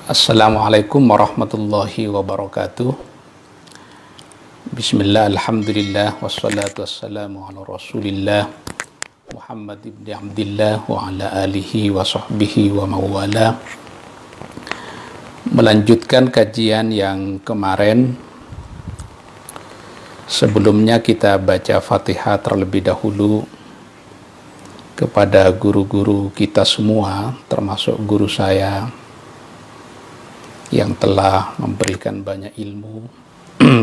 Assalamualaikum warahmatullahi wabarakatuh. Bismillah, alhamdulillah, wassalatu wassalamu ala rasulillah Muhammad ibn Abdillah wa ala alihi wa sahbihi wa mawala. Melanjutkan kajian yang kemarin, sebelumnya kita baca Fatihah terlebih dahulu kepada guru-guru kita semua, termasuk guru saya yang telah memberikan banyak ilmu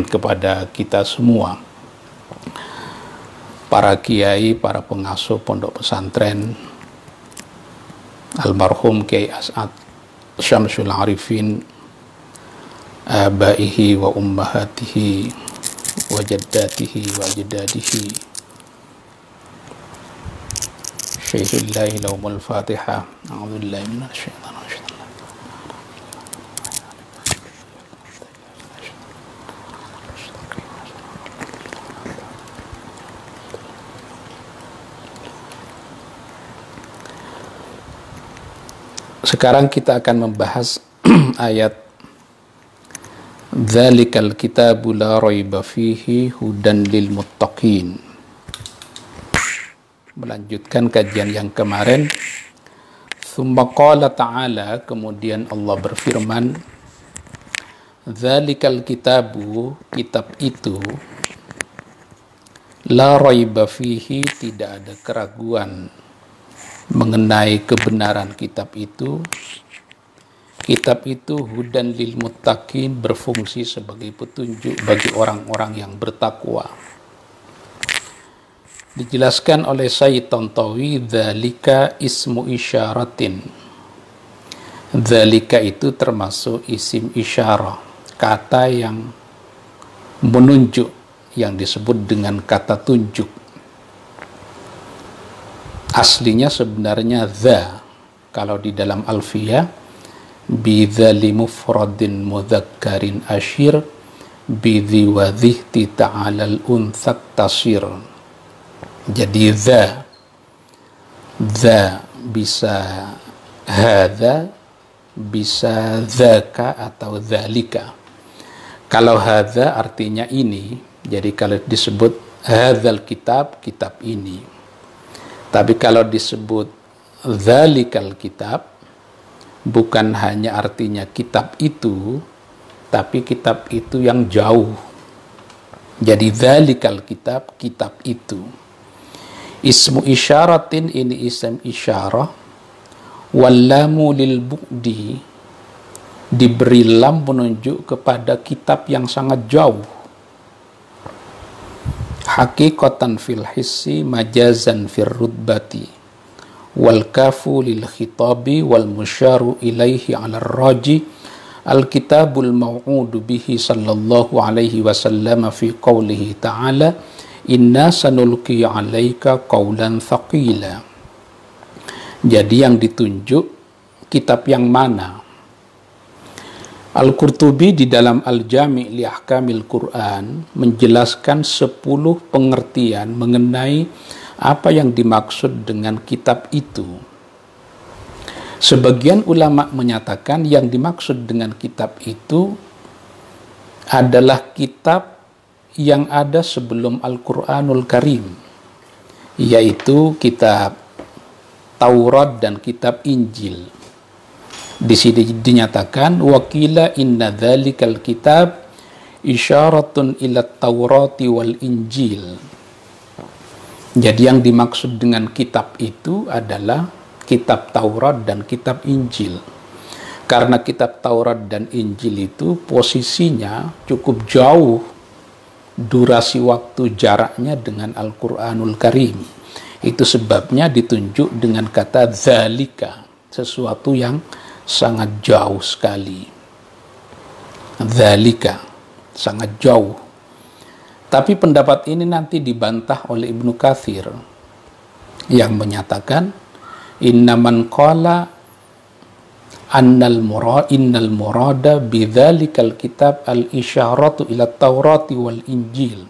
kepada kita semua, para kiai, para pengasuh pondok pesantren, almarhum Kiai As'ad Syamsul Arifin, abaihi wa ummahatihi wa jaddatihi wa ajdadihi. Syaikhul laumul Fatihah. A'udzubillahi minasyaitonir rajim. Sekarang kita akan membahas ayat Dzalikal kitabu la raiba fihi hudan lil muttaqin. Melanjutkan kajian yang kemarin. Tsumma qala ta'ala, kemudian Allah berfirman, Dzalikal kitabu, kitab itu, la raiba fihi, tidak ada keraguan mengenai kebenaran kitab itu. Kitab itu hudan lil muttaqin, berfungsi sebagai petunjuk bagi orang-orang yang bertakwa. Dijelaskan oleh Sayyid Tantawi, dzalika ismu isyaratin. Dzalika itu termasuk isim isyarah, kata yang menunjuk, yang disebut dengan kata tunjuk. Aslinya sebenarnya dza, kalau di dalam alfiyah, bidzali mufradin mudzakkarin asyir bidzi wa dzihti ta'alal untsak tasir. Jadi dza bisa hadza, bisa dzaka atau dzalika. Kalau hadza artinya ini, jadi kalau disebut hadzal kitab, kitab ini. Tapi kalau disebut dzalikal kitab, bukan hanya artinya kitab itu, tapi kitab itu yang jauh. Jadi dzalikal kitab, kitab itu. Ismu isyaratin, ini isim isyarah. Wallamu lil bu'di, diberi lam menunjuk kepada kitab yang sangat jauh. Hakikatan fil hissi, majazan fil rutbati, wal kafu lil khitabi wal musyaru ilaihi ala raji, al kitabul maw'udu bihi sallallahu alaihi wasallam fi qawlihi ta'ala, inna sanulqi alaika qawlan thaqila. Jadi yang ditunjuk kitab yang mana? Al-Qurtubi di dalam Al-Jami' li Ahkamil Quran menjelaskan 10 pengertian mengenai apa yang dimaksud dengan kitab itu. Sebagian ulama menyatakan yang dimaksud dengan kitab itu adalah kitab yang ada sebelum Al-Quranul Karim, yaitu kitab Taurat dan kitab Injil. Di sini dinyatakan wakila inna dzalikal kitab isyaratun ila Taurati wal Injil. Jadi yang dimaksud dengan kitab itu adalah kitab Taurat dan kitab Injil. Karena kitab Taurat dan Injil itu posisinya cukup jauh, durasi waktu jaraknya dengan Al-Quranul Karim. Itu sebabnya ditunjuk dengan kata dzalika, sesuatu yang sangat jauh sekali. Dzalika, sangat jauh. Tapi pendapat ini nanti dibantah oleh Ibnu Katsir yang menyatakan innaman qala innal murada bidzalikal kitab al isyaratu ila Taurati wal Injil.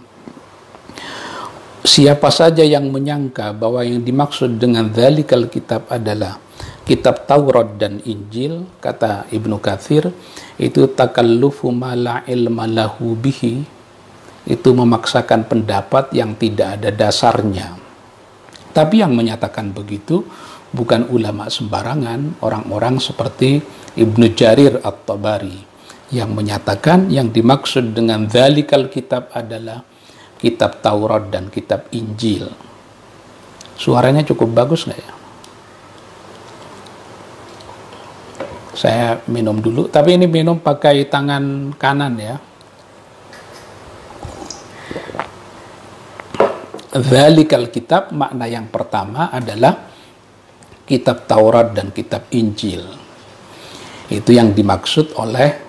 Siapa saja yang menyangka bahwa yang dimaksud dengan dzalikal kitab adalah kitab Taurat dan Injil, kata Ibnu Katsir, itu takallufu ma la ilma lahu bihi, itu memaksakan pendapat yang tidak ada dasarnya. Tapi yang menyatakan begitu bukan ulama sembarangan, orang-orang seperti Ibnu Jarir At-Tabari yang menyatakan yang dimaksud dengan dzalikal kitab adalah kitab Taurat dan kitab Injil. Suaranya cukup bagus nggak ya? Saya minum dulu, tapi ini minum pakai tangan kanan ya. Dzalikal kitab, makna yang pertama adalah kitab Taurat dan kitab Injil. Itu yang dimaksud oleh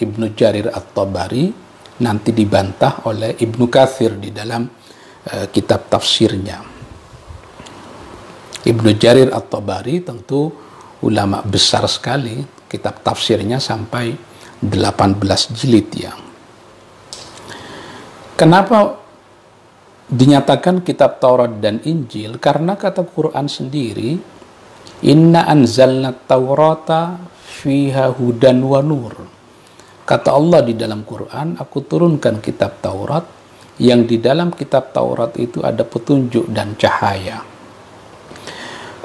Ibnu Jarir At-Tabari, nanti dibantah oleh Ibnu Katsir di dalam kitab tafsirnya. Ibnu Jarir At-Tabari tentu ulama besar sekali, kitab tafsirnya sampai 18 jilid ya. Kenapa dinyatakan kitab Taurat dan Injil? Karena kata Quran sendiri, inna anzalna taurata fiha hudan wa nur. Kata Allah di dalam Quran, aku turunkan kitab Taurat, yang di dalam kitab Taurat itu ada petunjuk dan cahaya.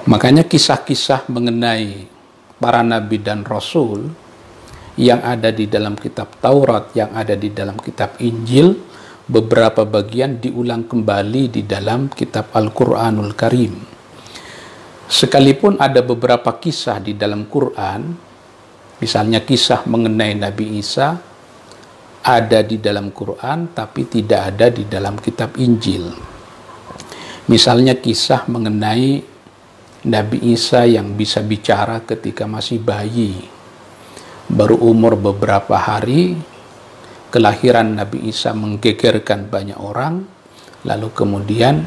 Makanya kisah-kisah mengenai para nabi dan rasul yang ada di dalam kitab Taurat, yang ada di dalam kitab Injil, beberapa bagian diulang kembali di dalam kitab Al-Quranul Karim. Sekalipun ada beberapa kisah di dalam Quran, misalnya kisah mengenai Nabi Isa ada di dalam Quran tapi tidak ada di dalam kitab Injil. Misalnya kisah mengenai Nabi Isa yang bisa bicara ketika masih bayi, baru umur beberapa hari, kelahiran Nabi Isa menggegerkan banyak orang, lalu kemudian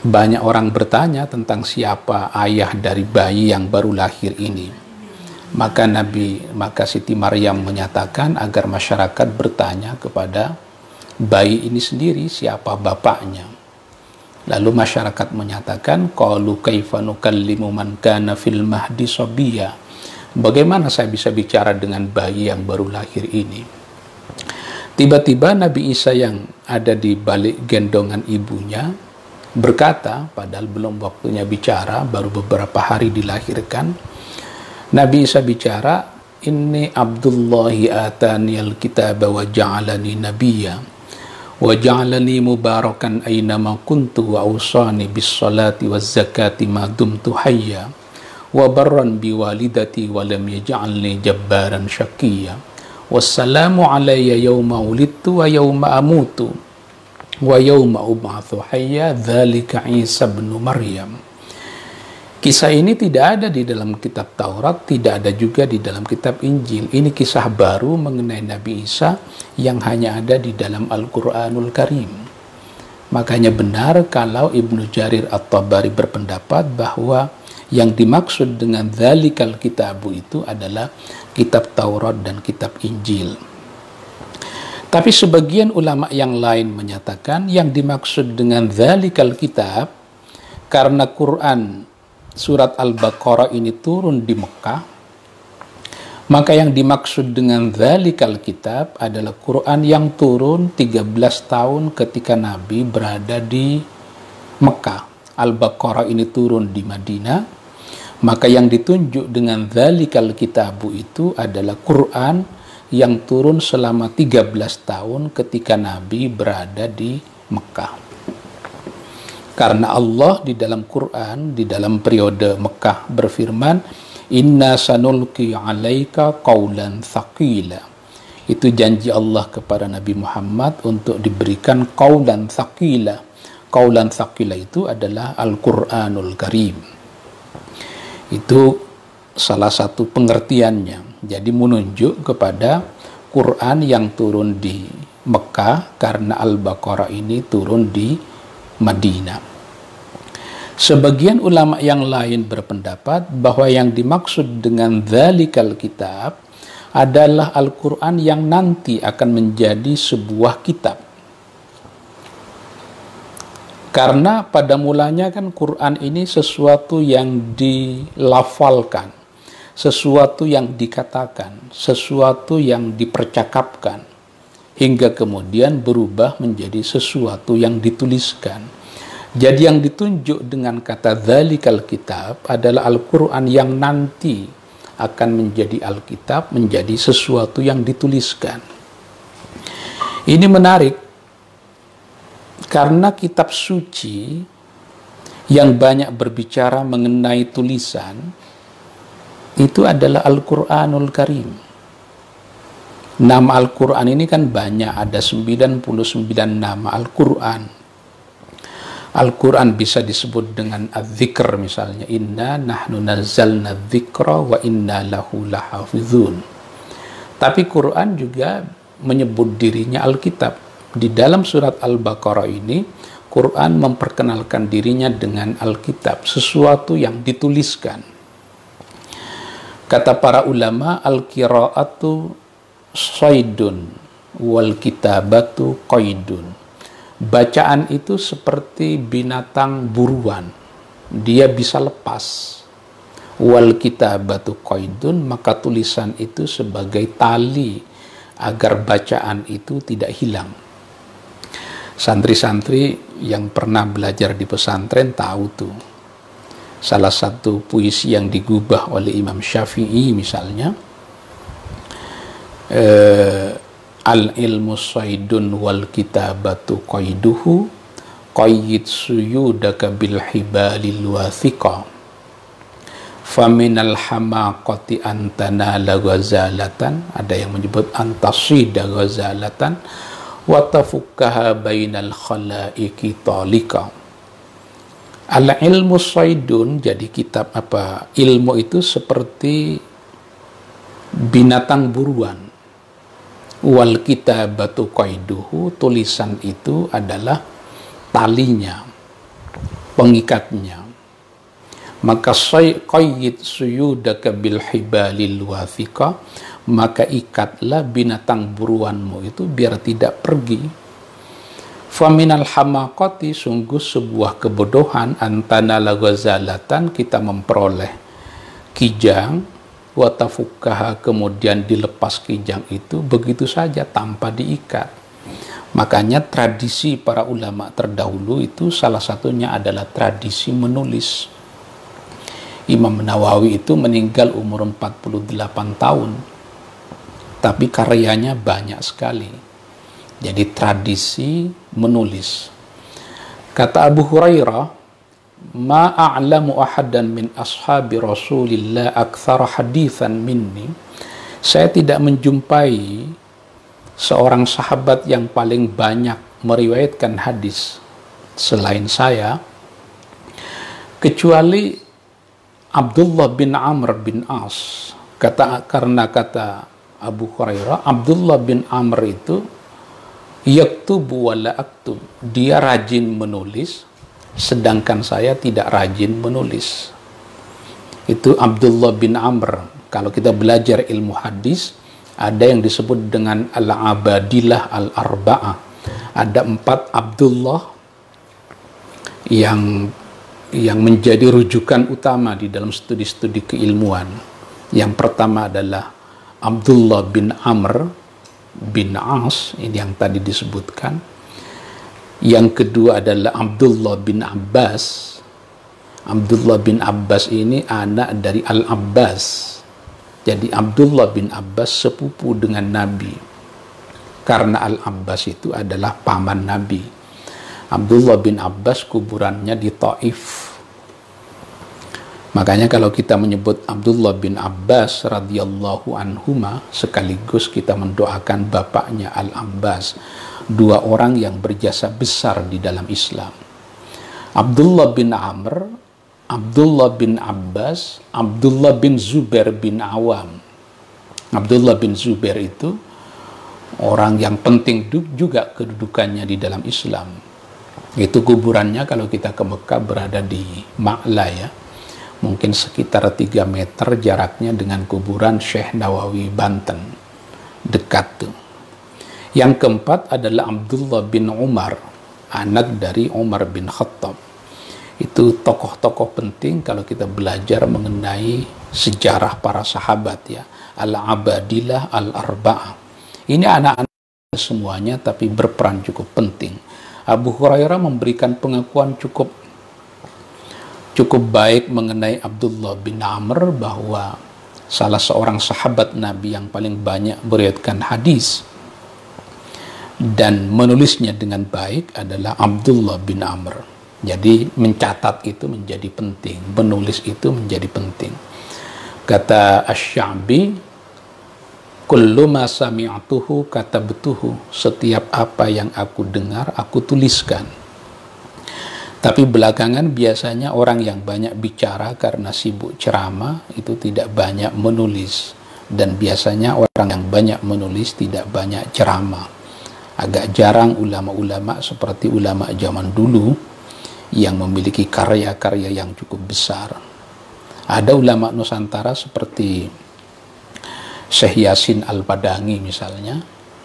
banyak orang bertanya tentang siapa ayah dari bayi yang baru lahir ini. Maka Siti Maryam menyatakan agar masyarakat bertanya kepada bayi ini sendiri siapa bapaknya. Lalu masyarakat menyatakan, qalu kaifa nukallimu man kana fil mahdi sabiyya. Bagaimana saya bisa bicara dengan bayi yang baru lahir ini? Tiba-tiba Nabi Isa yang ada di balik gendongan ibunya berkata, padahal belum waktunya bicara, baru beberapa hari dilahirkan. Nabi Isa bicara, inni Abdullahi ataniyal kitaba wa ja'alani nabiyya wa ja'alani mubarakan aynama kuntu wa awsani bis salati waz zakati ma dumtu hayya wa barran bi walidati wa lam yaj'alni jabbaran syaqiyya wassalamu alayya yawma ulidtu wa yawma amutu wa yawma ub'atsu hayya dzalika Isa ibn Maryam. Kisah ini tidak ada di dalam kitab Taurat, tidak ada juga di dalam kitab Injil. Ini kisah baru mengenai Nabi Isa yang hanya ada di dalam Al-Quranul Karim. Makanya benar kalau Ibnu Jarir At-Tabari berpendapat bahwa yang dimaksud dengan dzalikal kitabu itu adalah kitab Taurat dan kitab Injil. Tapi sebagian ulama yang lain menyatakan yang dimaksud dengan dzalikal kitab, karena Quran surat Al-Baqarah ini turun di Mekah, maka yang dimaksud dengan dzalikal kitab adalah Quran yang turun 13 tahun ketika Nabi berada di Mekah. Al-Baqarah ini turun di Madinah, maka yang ditunjuk dengan dzalikal kitabu itu adalah Quran yang turun selama 13 tahun ketika Nabi berada di Mekah. Karena Allah di dalam Quran, di dalam periode Mekah berfirman, inna sanulqi alaika qawlan thaqila. Itu janji Allah kepada Nabi Muhammad untuk diberikan qawlan thaqila. Qawlan thaqila itu adalah Al-Quranul Karim. Itu salah satu pengertiannya. Jadi menunjuk kepada Quran yang turun di Mekah karena Al-Baqarah ini turun di Madinah. Sebagian ulama yang lain berpendapat bahwa yang dimaksud dengan dzalikal kitab adalah Al-Quran yang nanti akan menjadi sebuah kitab. Karena pada mulanya kan Quran ini sesuatu yang dilafalkan, sesuatu yang dikatakan, sesuatu yang dipercakapkan, hingga kemudian berubah menjadi sesuatu yang dituliskan. Jadi yang ditunjuk dengan kata dzalikal kitab adalah Al-Quran yang nanti akan menjadi Alkitab, menjadi sesuatu yang dituliskan. Ini menarik, karena kitab suci yang banyak berbicara mengenai tulisan, itu adalah Al-Quranul Karim. Nama Al-Quran ini kan banyak, ada 99 nama Al-Quran. Al-Quran bisa disebut dengan Az-Zikr misalnya, inna nahnu nazzalna dzikra wa inna lahu lahafizun. Tapi Quran juga menyebut dirinya Alkitab. Di dalam surat Al-Baqarah ini, Quran memperkenalkan dirinya dengan Alkitab, sesuatu yang dituliskan. Kata para ulama, al-qira'atu saydun wal kitabatu qaidun. Bacaan itu seperti binatang buruan, dia bisa lepas. Wal kitabatu qaidun, maka tulisan itu sebagai tali agar bacaan itu tidak hilang. Santri-santri yang pernah belajar di pesantren tahu tuh, salah satu puisi yang digubah oleh Imam Syafi'i misalnya, al-ilmu saydun wal kitabatu qaiduhu qayyid suyudaka bil hibalil wathiqa faminal hamaqati antana la ghazalatan, ada yang menyebut antasida ghazalatan wa tafukkaha bainal khalaiqi talika. Al-ilmu saydun, jadi kitab apa? Ilmu itu seperti binatang buruan. Wal kitabatu qaiduhu, tulisan itu adalah talinya, pengikatnya. Maka qayyid suyudaka bil hibalil wathiqa, maka ikatlah binatang buruanmu itu biar tidak pergi. Faminal hamaqati, sungguh sebuah kebodohan, antana la ghazalatan, kita memperoleh kijang, wa tafukkaha, kemudian dilepas kijang itu begitu saja tanpa diikat. Makanya tradisi para ulama terdahulu itu salah satunya adalah tradisi menulis. Imam Nawawi itu meninggal umur 48 tahun, tapi karyanya banyak sekali. Jadi tradisi menulis. Kata Abu Hurairah, ma a'lamu ahadan min ashabi Rasulillah aktsara haditsan minni. Saya tidak menjumpai seorang sahabat yang paling banyak meriwayatkan hadis selain saya, kecuali Abdullah bin Amr bin As. Karena kata Abu Hurairah, Abdullah bin Amr itu yaktubu wa la aktub, dia rajin menulis, sedangkan saya tidak rajin menulis. Itu Abdullah bin Amr. Kalau kita belajar ilmu hadis, ada yang disebut dengan al-abadilah al-arba'ah. Ada 4 Abdullah yang menjadi rujukan utama di dalam studi-studi keilmuan. Yang pertama adalah Abdullah bin Amr bin As, ini yang tadi disebutkan. Yang kedua adalah Abdullah bin Abbas. Abdullah bin Abbas ini anak dari Al-Abbas. Jadi Abdullah bin Abbas sepupu dengan Nabi, karena Al-Abbas itu adalah paman Nabi. Abdullah bin Abbas kuburannya di Taif. Makanya kalau kita menyebut Abdullah bin Abbas radhiyallahu anhuma, sekaligus kita mendoakan bapaknya Al-Abbas, 2 orang yang berjasa besar di dalam Islam. Abdullah bin Amr, Abdullah bin Abbas, Abdullah bin Zubair bin Awam. Abdullah bin Zubair itu orang yang penting juga kedudukannya di dalam Islam. Itu kuburannya kalau kita ke Mekah berada di Ma'la ya. Mungkin sekitar 3 meter jaraknya dengan kuburan Syekh Nawawi Banten. Dekat tuh. Yang keempat adalah Abdullah bin Umar anak dari Umar bin Khattab. Itu tokoh-tokoh penting kalau kita belajar mengenai sejarah para sahabat ya. Al-Abadilah, Al-Arba'ah. Ini anak-anak semuanya tapi berperan cukup penting. Abu Hurairah memberikan pengakuan cukup baik mengenai Abdullah bin Amr bahwa salah seorang sahabat Nabi yang paling banyak meriwayatkan hadis dan menulisnya dengan baik adalah Abdullah bin Amr. Jadi mencatat itu menjadi penting, menulis itu menjadi penting. Kata Asy-Sya'bi, kullu ma sami'tuhu katabtuhu, setiap apa yang aku dengar aku tuliskan. Tapi belakangan biasanya orang yang banyak bicara karena sibuk ceramah itu tidak banyak menulis, dan biasanya orang yang banyak menulis tidak banyak ceramah. Agak jarang ulama-ulama seperti ulama zaman dulu yang memiliki karya-karya yang cukup besar. Ada ulama Nusantara seperti Syekh Yasin Al-Padangi misalnya,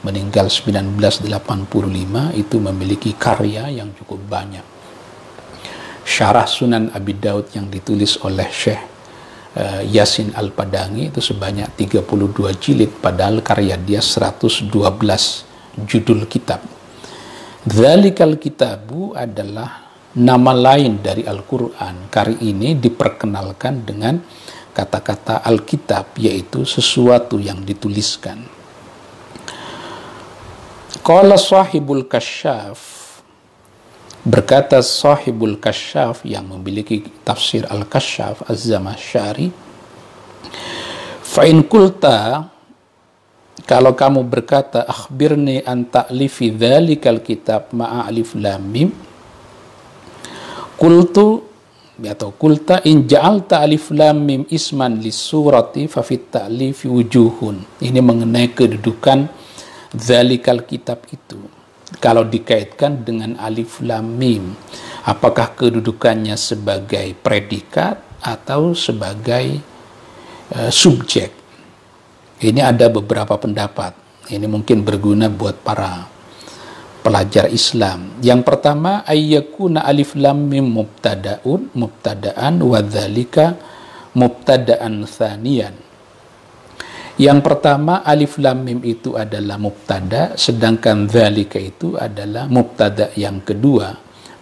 meninggal 1985, itu memiliki karya yang cukup banyak. Syarah Sunan Abi Daud yang ditulis oleh Syekh Yasin Al-Padangi itu sebanyak 32 jilid, padahal karya dia 112 judul kitab. Dzalikal kitabu adalah nama lain dari Al-Quran. Karya ini diperkenalkan dengan kata-kata Alkitab, yaitu sesuatu yang dituliskan. Qala sahibul kasyaf, berkata sahibul kasyaf yang memiliki tafsir Al-Kasyaf, Az-Zamakhsyari, fa in kulta, kalau kamu berkata akhbirni an ta'lifi dzalikal kitab ma'a alif lam mim, kultu atau kulta in ja'alta alif lam mim isman lis-surati fa fit ta'lifi wujuhun. Ini mengenai kedudukan dzalikal kitab itu. Kalau dikaitkan dengan alif lam mim, apakah kedudukannya sebagai predikat atau sebagai subjek? Ini ada beberapa pendapat. Ini mungkin berguna buat para pelajar Islam. Yang pertama, ayyakuna alif lam mim mubtada'an wa dzalika mubtada'an tsaniyan. Yang pertama, alif lam mim itu adalah mubtada, sedangkan dzalika itu adalah mubtada yang kedua,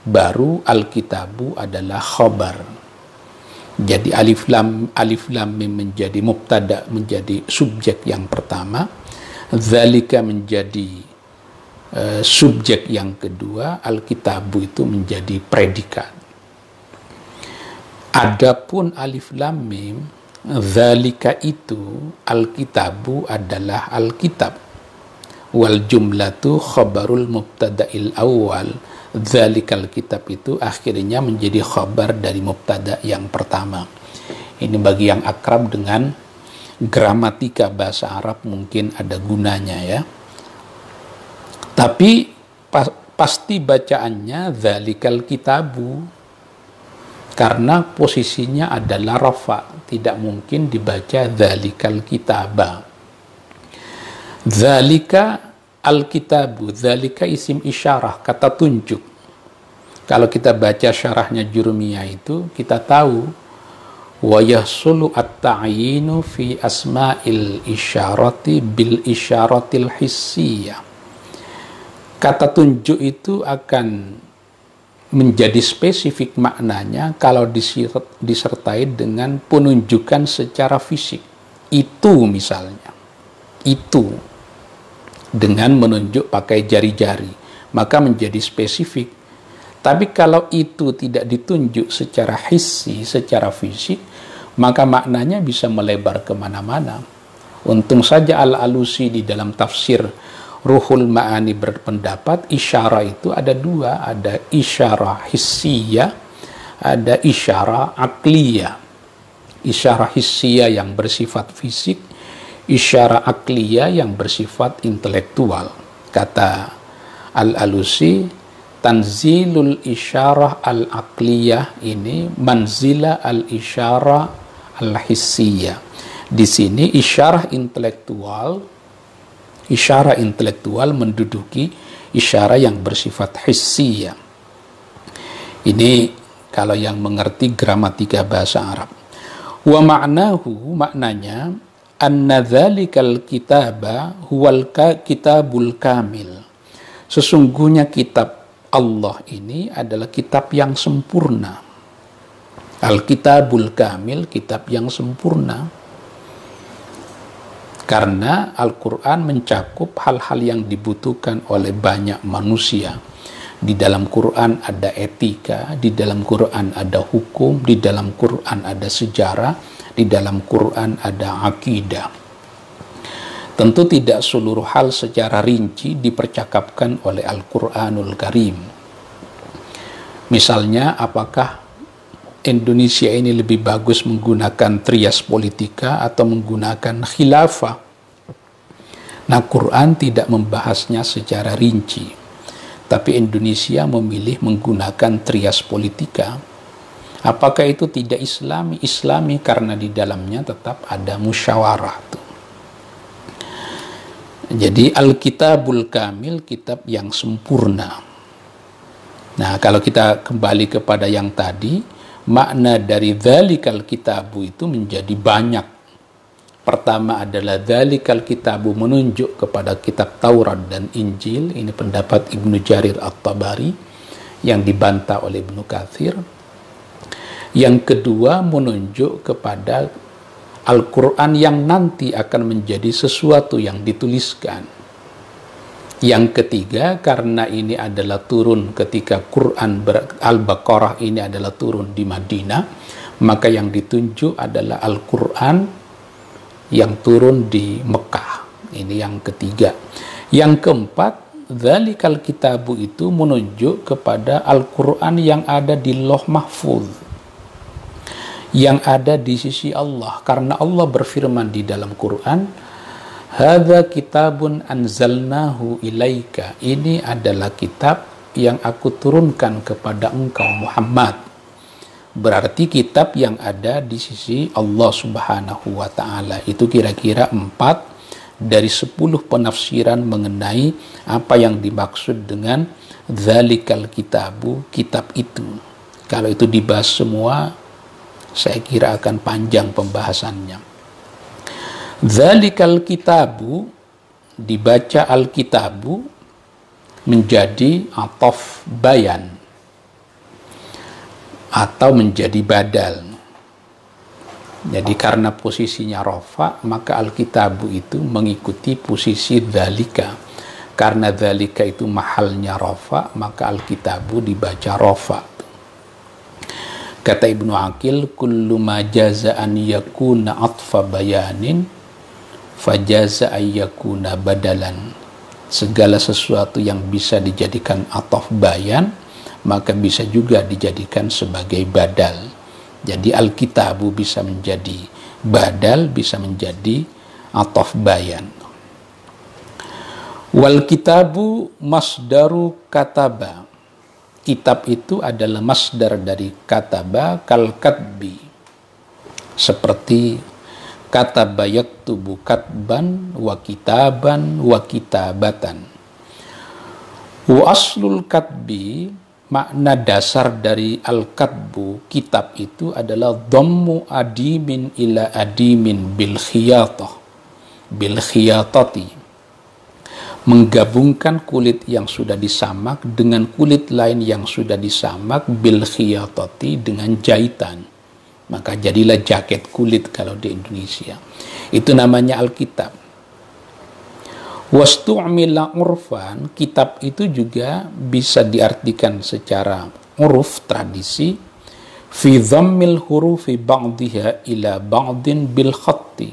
baru alkitabu adalah khabar. Jadi alif lam mim menjadi mubtada, menjadi subjek yang pertama, dzalika menjadi subjek yang kedua, alkitabu itu menjadi predikat. Adapun alif lam mim, dzalika itu, alkitabu adalah alkitab, wal jumlatu khabarul mubtada'il awal, dzalikal kitab itu akhirnya menjadi khabar dari mubtada yang pertama. Ini bagi yang akrab dengan gramatika bahasa Arab mungkin ada gunanya ya. Tapi pasti bacaannya dzalikal kitabu, karena posisinya adalah rafa, tidak mungkin dibaca dzalikal kitaba. Dzalika al-kitabu, dzalika isim isyarah, kata tunjuk. Kalau kita baca syarahnya Jurumiyah itu, kita tahu wa yahsulu at-ta'yinu fi asma'il isyarati bil isyaratil hissiyah. Kata tunjuk itu akan menjadi spesifik maknanya kalau disertai dengan penunjukan secara fisik. Itu misalnya, itu dengan menunjuk pakai jari-jari, maka menjadi spesifik. Tapi kalau itu tidak ditunjuk secara hissi, secara fisik, maka maknanya bisa melebar kemana-mana. Untung saja Al-Alusi di dalam tafsir Ruhul Ma'ani berpendapat isyarah itu ada dua, ada isyarah hissiyah, ada isyarah akliyah. Isyarah hissiyah yang bersifat fisik, isyarah akliyah yang bersifat intelektual. Kata Al-Alusi, tanzilul isyarah al-akliyah ini manzila al-isyarah al-hissiyah. Di sini isyarah intelektual menduduki isyarah yang bersifat hissiyah. Ini kalau yang mengerti gramatika bahasa Arab. Wa ma'nahu, maknanya anna dzalikal kitaba huwal kitabul kamil. Sesungguhnya kitab Allah ini adalah kitab yang sempurna. Al-kitabul kamil, kitab yang sempurna. Karena Al-Quran mencakup hal-hal yang dibutuhkan oleh banyak manusia. Di dalam Quran ada etika, di dalam Quran ada hukum, di dalam Quran ada sejarah, di dalam Quran ada akidah. Tentu tidak seluruh hal secara rinci dipercakapkan oleh Al-Quranul Karim. Misalnya, apakah Indonesia ini lebih bagus menggunakan trias politika atau menggunakan khilafah? Nah, Quran tidak membahasnya secara rinci, tapi Indonesia memilih menggunakan trias politika. Apakah itu tidak Islami? Islami karena di dalamnya tetap ada musyawarah. Jadi Al-Kitabul Kamil, kitab yang sempurna. Nah, kalau kita kembali kepada yang tadi, makna dari dzalikal kitabu itu menjadi banyak. Pertama adalah dzalikal kitabu menunjuk kepada kitab Taurat dan Injil. Ini pendapat Ibnu Jarir At-Tabari yang dibantah oleh Ibnu Katsir. Yang kedua menunjuk kepada Al-Quran yang nanti akan menjadi sesuatu yang dituliskan. Yang ketiga, karena ini adalah turun ketika Quran Al-Baqarah ini adalah turun di Madinah, maka yang ditunjuk adalah Al-Quran yang turun di Mekah. Ini yang ketiga. Yang keempat, dzalikal kitabu itu menunjuk kepada Al-Quran yang ada di Lauh Mahfuz, yang ada di sisi Allah. Karena Allah berfirman di dalam Quran, hadza kitabun anzalnahu ilaika. Ini adalah kitab yang aku turunkan kepada engkau Muhammad. Berarti kitab yang ada di sisi Allah Subhanahu wa ta'ala. Itu kira-kira 4 dari 10 penafsiran mengenai apa yang dimaksud dengan dzalikal kitabu, kitab itu. Kalau itu dibahas semua, saya kira akan panjang pembahasannya. Dzalikal kitabu, dibaca al-kitabu menjadi ataf bayan atau menjadi badal. Jadi karena posisinya rafa, maka al-kitabu itu mengikuti posisi dzalika. Karena dzalika itu mahalnya rafa, maka al-kitabu dibaca rafa. Kata Ibnu Aqil, kullu ma jaza an yakuna atfa bayanin fajaza ayyakuna badalan. Segala sesuatu yang bisa dijadikan ataf bayan, maka bisa juga dijadikan sebagai badal. Jadi al-kitabu bisa menjadi badal, bisa menjadi ataf bayan. Wal kitabu masdaru kataba. Kitab itu adalah masdar dari kataba, kal katbi. Seperti kataba yaktubu katban wa kitaban wa kitabatan. Wa aslul katbi, makna dasar dari al-katbu, kitab itu adalah dhammu adimin ila adimin bil khiyatah, bil khiyatati. Menggabungkan kulit yang sudah disamak dengan kulit lain yang sudah disamak bil khiyatati, dengan jahitan. Maka jadilah jaket kulit kalau di Indonesia. Itu namanya Alkitab. Wastu'mila urfan, kitab itu juga bisa diartikan secara uruf, tradisi, fi dhammil hurufi ba'diha ila ba'din bil khatti,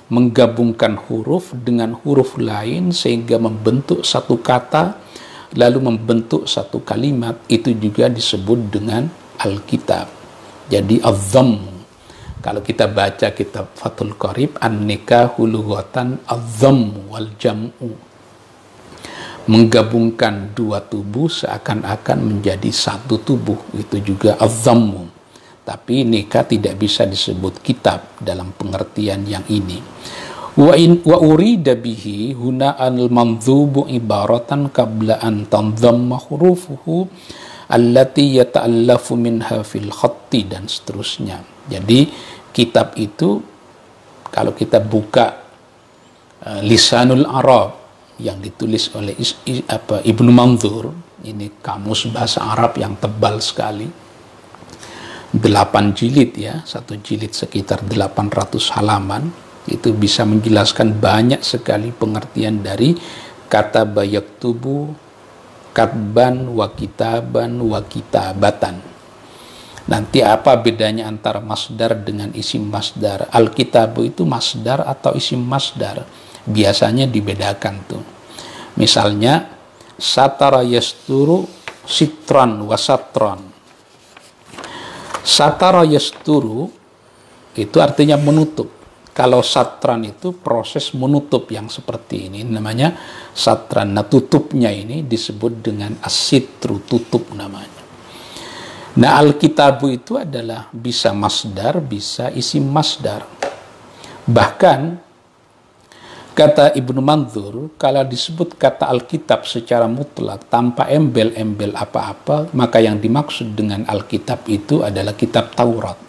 menggabungkan huruf dengan huruf lain sehingga membentuk satu kata, lalu membentuk satu kalimat. Itu juga disebut dengan Alkitab. Jadi az-dhamm, kalau kita baca kitab Fathul Qarib, an-nikahu lughatan az-dhamm wal jam'u, menggabungkan dua tubuh seakan-akan menjadi satu tubuh. Itu juga az-dhamm. Tapi nikah tidak bisa disebut kitab dalam pengertian yang ini. Wa urida bihi huna al-mandzubu ibaratan qabla an tanzamma hurufuhu allati yata'allafu minha fil khatti, dan seterusnya. Jadi kitab itu kalau kita buka Lisanul Arab yang ditulis oleh Ibnu Mandzur, ini kamus bahasa Arab yang tebal sekali, 8 jilid ya, satu jilid sekitar 800 halaman, itu bisa menjelaskan banyak sekali pengertian dari kata yaktubu, katban, wa kitaban, wa kitabatan. Nanti apa bedanya antara masdar dengan isim masdar? Alkitabu itu masdar atau isim masdar? Biasanya dibedakan tuh. Misalnya satara yasturu sitran wa satran. Satara yasturu itu artinya menutup. Kalau satran itu proses menutup yang seperti ini, namanya satran. Nah, tutupnya ini disebut dengan asitru, tutup namanya. Nah, alkitabu itu adalah bisa masdar, bisa isim masdar. Bahkan kata Ibnu Mandzur, kalau disebut kata alkitab secara mutlak tanpa embel-embel apa-apa, maka yang dimaksud dengan alkitab itu adalah kitab Taurat.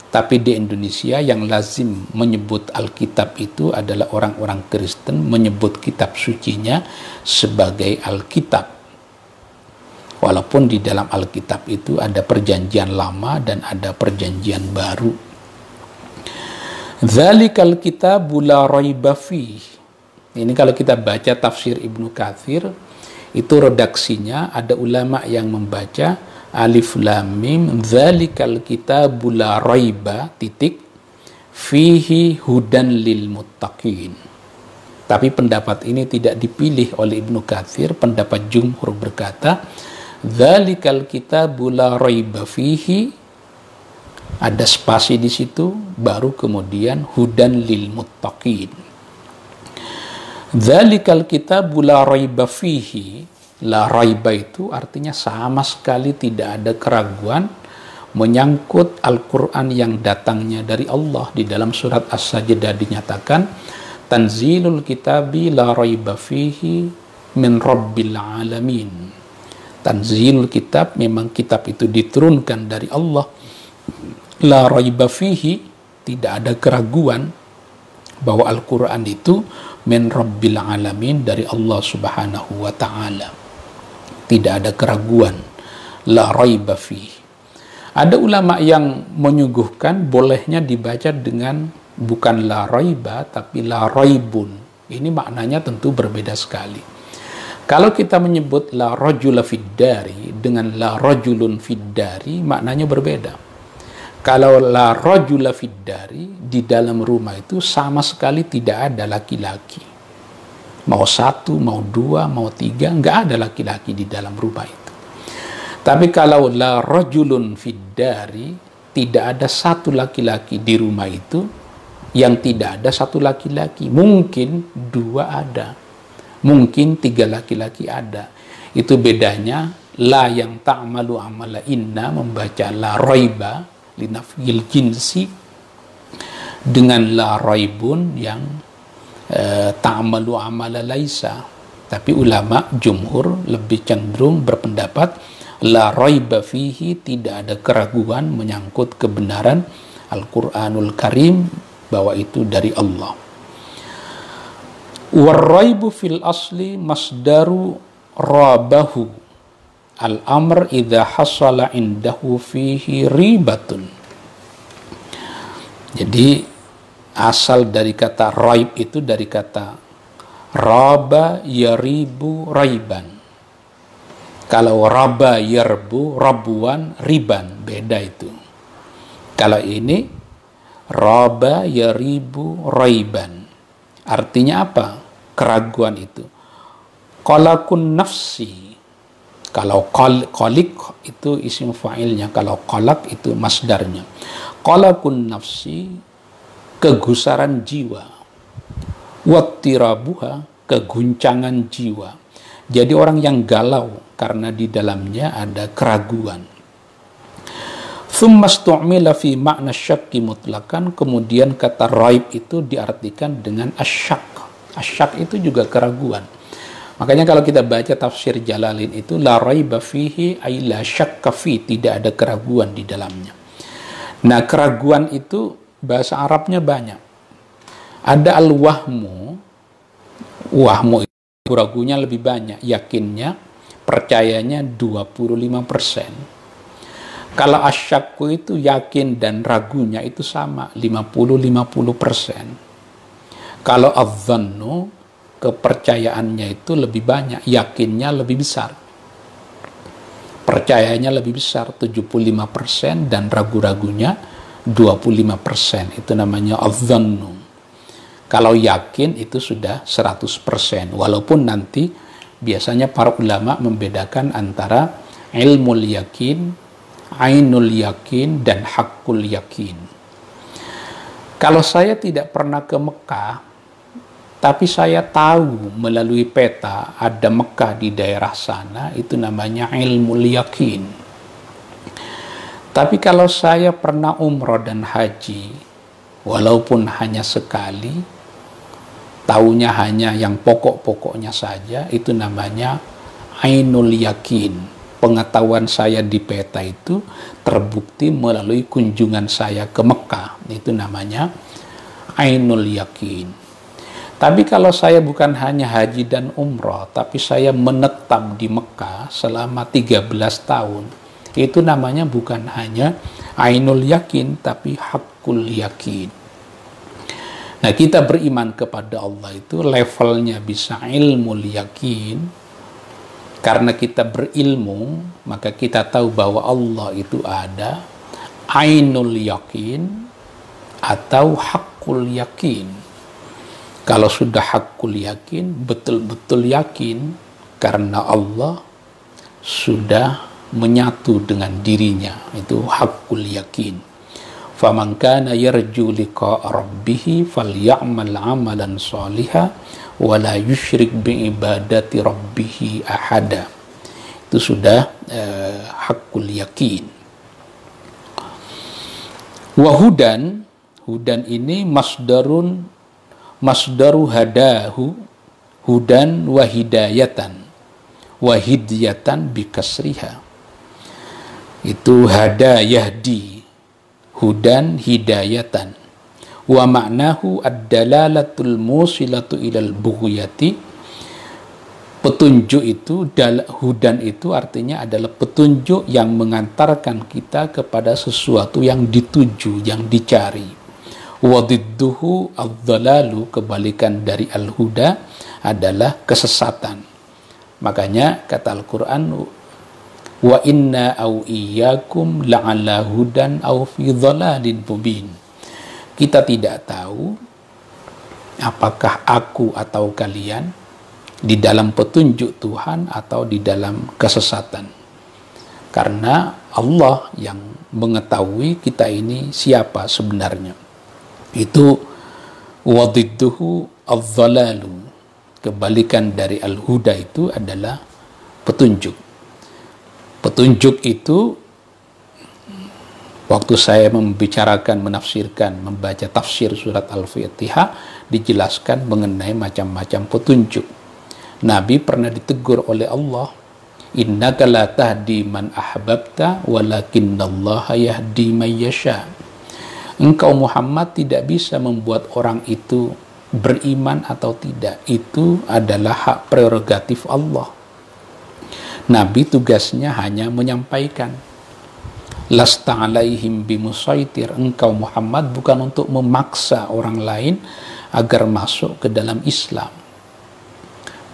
Tapi di Indonesia yang lazim menyebut Alkitab itu adalah orang-orang Kristen, menyebut kitab sucinya sebagai Alkitab. Walaupun di dalam Alkitab itu ada perjanjian lama dan ada perjanjian baru. Dzalikal kitabu la raiba fih. Ini kalau kita baca tafsir Ibnu Katsir, itu redaksinya ada ulama yang membaca alif lam mim dzalikal kitabu la raiba titik fihi hudan lil muttaqin. Tapi pendapat ini tidak dipilih oleh Ibnu Katsir. Pendapat jumhur berkata dzalikal kitabu la raiba fihi, ada spasi di situ, baru kemudian hudan lil muttaqin. Dzalikal kitabu la raiba fihi, la raiba itu artinya sama sekali tidak ada keraguan menyangkut Al-Quran yang datangnya dari Allah. Di dalam surat As-Sajdah dinyatakan tanzilul kitabi la raiba fihi min rabbil alamin. Tanzilul kitab, memang kitab itu diturunkan dari Allah. La raiba fihi, tidak ada keraguan bahwa Al-Quran itu min rabbil alamin, dari Allah subhanahu wa ta'ala. Tidak ada keraguan, la raiba fihi. Ada ulama yang menyuguhkan bolehnya dibaca dengan bukan la raiba tapi la raibun. Ini maknanya tentu berbeda sekali. Kalau kita menyebut la rajula fiddari dengan la rajulun fiddari, maknanya berbeda. Kalau la rajula fiddari, di dalam rumah itu sama sekali tidak ada laki-laki. Mau satu, mau dua, mau tiga, nggak ada laki-laki di dalam rumah itu. Tapi kalau la rajulun fiddari, tidak ada satu laki-laki di rumah itu, yang tidak ada satu laki-laki. Mungkin dua ada, mungkin tiga laki-laki ada. Itu bedanya la yang ta'malu amala inna, membaca la raiba linafil jinsi, dengan la raibun yang ta'malu amala laisa. Tapi ulama jumhur lebih cenderung berpendapat la raiba fihi, tidak ada keraguan menyangkut kebenaran Al-Quranul Karim, bahwa itu dari Allah. Warraibu fil asli masdaru rabahu al-amr idha hasala indahu fihi ribatun. Jadi asal dari kata raib itu dari kata raba yaribu raiban. Kalau raba yarbu rabuan riban, beda itu. Kalau ini raba yaribu raiban, artinya apa? Keraguan itu. Qalakun nafsi. Kalau qalik itu isim fa'ilnya, kalau qalak itu masdarnya. Qalakun nafsi, kegusaran jiwa, wattirabuha, keguncangan jiwa. Jadi orang yang galau karena di dalamnya ada keraguan. Thumma stu'mila fi makna syakki mutlakan, kemudian kata raib itu diartikan dengan asyak. Asyak itu juga keraguan. Makanya kalau kita baca tafsir Jalalain itu la raiba fihi ay la syakka fi, tidak ada keraguan di dalamnya. Nah, keraguan itu bahasa Arabnya banyak. Ada al-wahmu. Wahmu itu ragunya lebih banyak, yakinnya, percayanya 25%. Kalau asyakku itu yakin dan ragunya itu sama, 50-50%. Kalau adzannu, kepercayaannya itu lebih banyak, yakinnya lebih besar. Percayanya lebih besar, 75%, dan ragu-ragunya 25%. Itu namanya adzannu. Kalau yakin itu sudah 100%. Walaupun nanti biasanya para ulama membedakan antara ilmul yakin, ainul yakin, dan hakul yakin. Kalau saya tidak pernah ke Mekah, tapi saya tahu melalui peta ada Mekah di daerah sana, itu namanya ilmul yakin. Tapi kalau saya pernah umroh dan haji, walaupun hanya sekali, taunya hanya yang pokok-pokoknya saja, itu namanya ainul yakin. Pengetahuan saya di peta itu terbukti melalui kunjungan saya ke Mekah, itu namanya ainul yakin. Tapi kalau saya bukan hanya haji dan umroh, tapi saya menetap di Mekah selama 13 tahun, itu namanya bukan hanya ainul yakin, tapi hakul yakin. Nah, kita beriman kepada Allah itu levelnya bisa ilmul yakin. Karena kita berilmu, maka kita tahu bahwa Allah itu ada, ainul yakin atau hakul yakin. Kalau sudah hakul yakin, betul-betul yakin, karena Allah sudah menyatu dengan dirinya, itu hakul yakin. Faman kana yarju liqa'a rabbih faly'amal 'amalan shalihan wa la yusyrik bi ibadati rabbih ahada. Itu sudah hakul yakin. Wa hudan ini masdaru hadahu, hudan wa hidayatan bi kasriha. Itu hada yahdi, hudan hidayatan, wa ma'nahu ad-dalalatul musilatu ilal bughyati. Petunjuk itu, hudan itu artinya adalah petunjuk yang mengantarkan kita kepada sesuatu yang dituju, yang dicari. Wa didduhu ad-dalalu, kebalikan dari al-huda adalah kesesatan. Makanya kata Al-Quran, wa inna au iyyakum la'ala hudan au fi dhalalin mubin. Kita tidak tahu apakah aku atau kalian di dalam petunjuk Tuhan atau di dalam kesesatan. Karena Allah yang mengetahui kita ini siapa sebenarnya. Itu wadidduhu adh-dhalalu, kebalikan dari al-huda itu adalah petunjuk. Petunjuk itu, waktu saya membicarakan, menafsirkan, membaca tafsir surat Al-Fatihah, dijelaskan mengenai macam-macam petunjuk. Nabi pernah ditegur oleh Allah, innaka la tahdi man ahbabta walakinallaha yahdi man yasha. Engkau Muhammad tidak bisa membuat orang itu beriman atau tidak. Itu adalah hak prerogatif Allah. Nabi tugasnya hanya menyampaikan. Lasta alaihim bimusaitir. Engkau Muhammad bukan untuk memaksa orang lain agar masuk ke dalam Islam.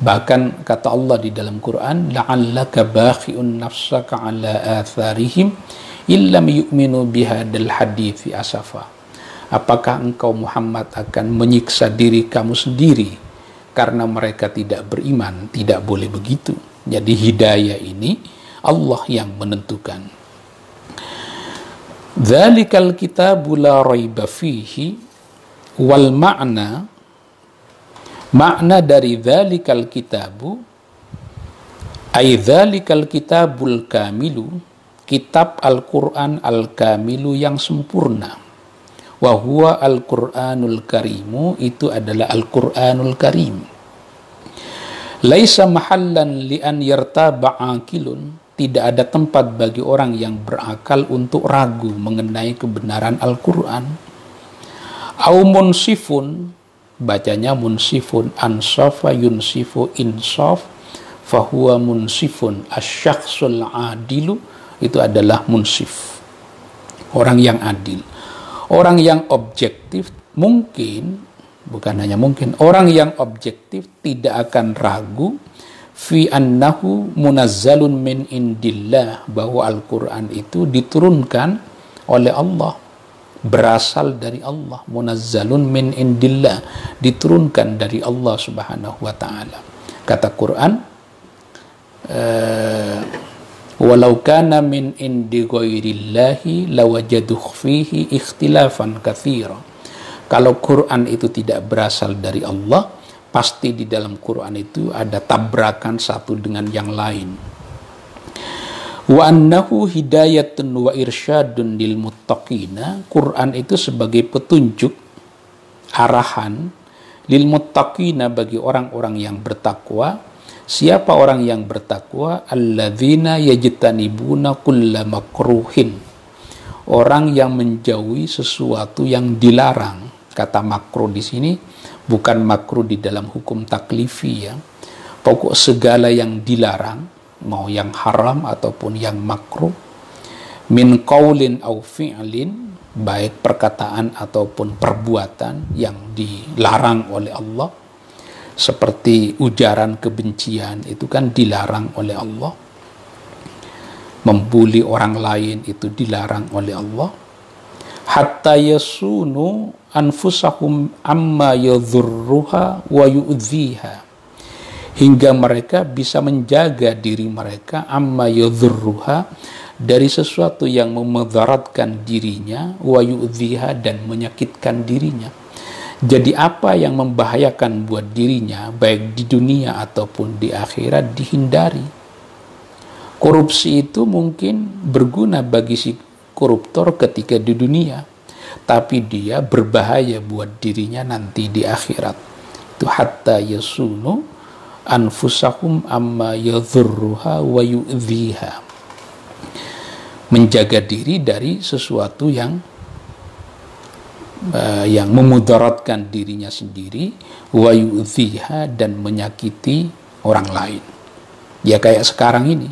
Bahkan kata Allah di dalam Quran, la'allaka bakhi'un nafsaka ala atharihim illam yu'minu bihadal hadithi asafa. Apakah engkau Muhammad akan menyiksa diri kamu sendiri karena mereka tidak beriman? Tidak boleh begitu. Jadi hidayah ini Allah yang menentukan. Dzalikal kitabu la raiba fihi, wal makna dari dzalikal kitabu ay dzalikal kitabul kamilu, kitab Al-Quran Al-Kamilu yang sempurna. Wa huwa Al-Quranul Karimu, itu adalah Al-Quranul Karim. Laisa mahallan li an yartaba aqilun, tidak ada tempat bagi orang yang berakal untuk ragu mengenai kebenaran Al-Quran. Au munsifun, bacanya munsifun, ansafa yunsifu insaf, fahuwa munsifun, asyakhsul adilu, itu adalah munsif, orang yang adil, orang yang objektif. Mungkin, bukan hanya mungkin, orang yang objektif tidak akan ragu fi annahu munazzalun min indillah, bahwa Al-Quran itu diturunkan oleh Allah, berasal dari Allah. Munazzalun min indillah, diturunkan dari Allah subhanahu wa ta'ala. Kata Quran, walau kana min indi ghairillahi lawajadu fihi ikhtilafan katsira. Kalau Quran itu tidak berasal dari Allah, pasti di dalam Quran itu ada tabrakan satu dengan yang lain. Wa annahu hidayatun wa irsyadun lil muttaqina, Quran itu sebagai petunjuk, arahan, lil muttaqina, bagi orang-orang yang bertakwa. Siapa orang yang bertakwa? Alladzina yajtanibuna kulla makruhin, orang yang menjauhi sesuatu yang dilarang. Kata makruh di sini bukan makruh di dalam hukum taklifi ya. Pokok segala yang dilarang, mau yang haram ataupun yang makruh, min qaulin au fi'lin, baik perkataan ataupun perbuatan yang dilarang oleh Allah, seperti ujaran kebencian itu kan dilarang oleh Allah, membuli orang lain itu dilarang oleh Allah, hatta yasunu anfusahum amma yadhurruha wa yu'dhiha, hingga mereka bisa menjaga diri mereka, amma yadhurruha, dari sesuatu yang memudaratkan dirinya, wa yu'dhiha, dan menyakitkan dirinya. Jadi apa yang membahayakan buat dirinya, baik di dunia ataupun di akhirat, dihindari. Korupsi itu mungkin berguna bagi si koruptor ketika di dunia, tapi dia berbahaya buat dirinya nanti di akhirat. Itu hatta yasunu anfusahum amma yadhurruha wa yu'dhiha, menjaga diri dari sesuatu yang memudaratkan dirinya sendiri, wa yu'dhiha, dan menyakiti orang lain. Ya kayak sekarang ini,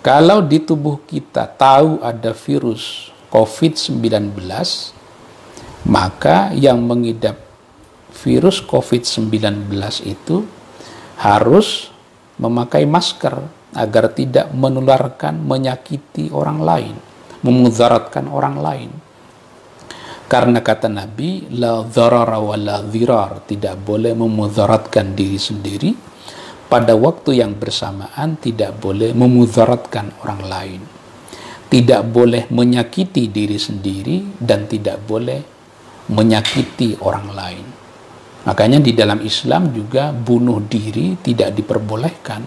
kalau di tubuh kita tahu ada virus COVID-19, maka yang mengidap virus COVID-19 itu harus memakai masker agar tidak menularkan, menyakiti orang lain, memudaratkan orang lain. Karena kata Nabi, la dharara wa la dhirar, tidak boleh memudaratkan diri sendiri, pada waktu yang bersamaan tidak boleh memudaratkan orang lain. Tidak boleh menyakiti diri sendiri dan tidak boleh menyakiti orang lain. Makanya di dalam Islam juga bunuh diri tidak diperbolehkan.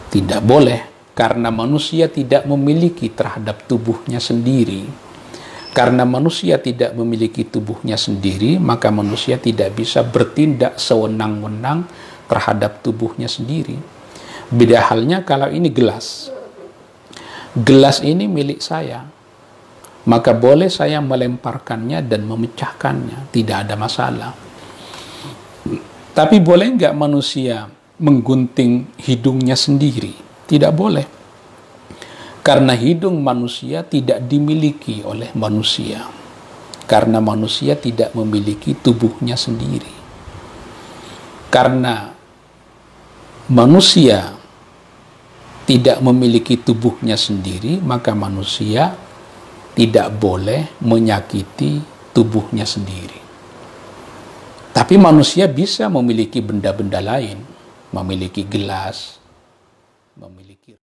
Tidak boleh, karena manusia tidak memiliki terhadap tubuhnya sendiri. Karena manusia tidak memiliki tubuhnya sendiri, maka manusia tidak bisa bertindak sewenang-wenang terhadap tubuhnya sendiri. Beda halnya kalau ini gelas. Gelas ini milik saya, maka boleh saya melemparkannya dan memecahkannya, tidak ada masalah. Tapi boleh nggak manusia menggunting hidungnya sendiri? Tidak boleh. Karena hidung manusia tidak dimiliki oleh manusia. Karena manusia tidak memiliki tubuhnya sendiri. Karena manusia tidak memiliki tubuhnya sendiri, maka manusia tidak boleh menyakiti tubuhnya sendiri. Tapi manusia bisa memiliki benda-benda lain, memiliki gelas,